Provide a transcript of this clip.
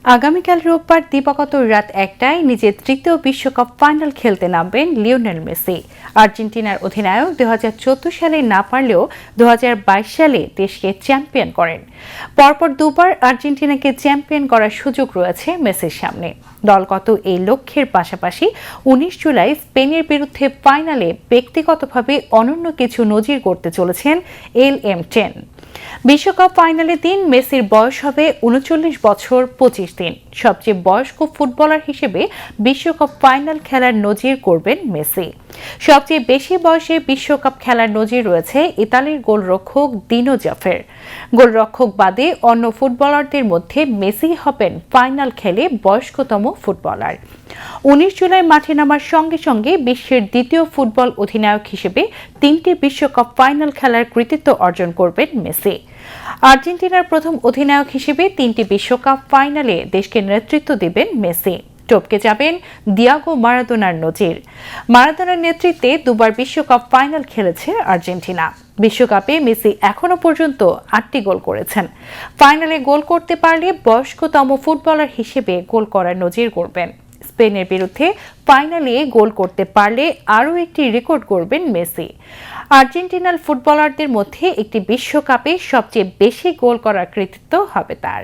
আগামীকাল রোববার দিবাগত রাত ১টায় নিজের তৃতীয় বিশ্বকাপ ফাইনাল খেলতে নামবেন লিওনেল মেসি। আর্জেন্টিনার অধিনায়ক ২০১৪ সালে না পারলেও ২০২২ সালে দেশকে চ্যাম্পিয়ন করেন। পরপর দুবার আর্জেন্টিনাকে চ্যাম্পিয়ন করার সুযোগ রয়েছে মেসির সামনে। দলগত এই লক্ষ্যের পাশাপাশি ১৯ জুলাই স্পেনের বিরুদ্ধে ফাইনালে ব্যক্তিগতভাবে অনন্য কিছু নজির করতে চলেছেন LM10। বিশ্বকাপ ফাইনালের দিন মেসির বয়স হবে ৩৯ বছর ২৫ দিন। সবচেয়ে বয়স্ক ফুটবলার হিসেবে বিশ্বকাপ ফাইনাল খেলার নজির করবেন মেসি। সবচেয়ে বেশি বয়সে বিশ্বকাপ খেলার নজির রয়েছে ইতালির গোলরক্ষক দিনো জাফের। গোলরক্ষক বাদে অন্য ফুটবলারদের মধ্যে মেসি হবেন ফাইনাল খেলে বয়স্কতম ফুটবলার। ১৯ জুলাই মাঠে নামার সঙ্গে সঙ্গে বিশ্বের দ্বিতীয় ফুটবল অধিনায়ক হিসেবে ৩টি বিশ্বকাপ ফাইনাল খেলার কৃতিত্ব অর্জন করবেন মেসি। আর্জেন্টিনার প্রথম অধিনায়ক হিসেবে ৩টি বিশ্বকাপ ফাইনালে দেশকে নেতৃত্ব দেবেন মেসি। টপকে যাবেন দিয়াগো মারাদোনার নজির। মারাদোনার নেতৃত্বে দুবার বিশ্বকাপ ফাইনাল খেলেছে আর্জেন্টিনা। বিশ্বকাপে মেসি এখনো পর্যন্ত ৮টি গোল করেছেন। ফাইনালে গোল করতে পারলে বয়স্কতম ফুটবলার হিসেবে গোল করার নজির করবেন। স্পেনের বিরুদ্ধে ফাইনালে গোল করতে পারলে আরও একটি রেকর্ড করবেন মেসি। আর্জেন্টিনার ফুটবলারদের মধ্যে একটি বিশ্বকাপে সবচেয়ে বেশি গোল করার কৃতিত্ব হবে তার।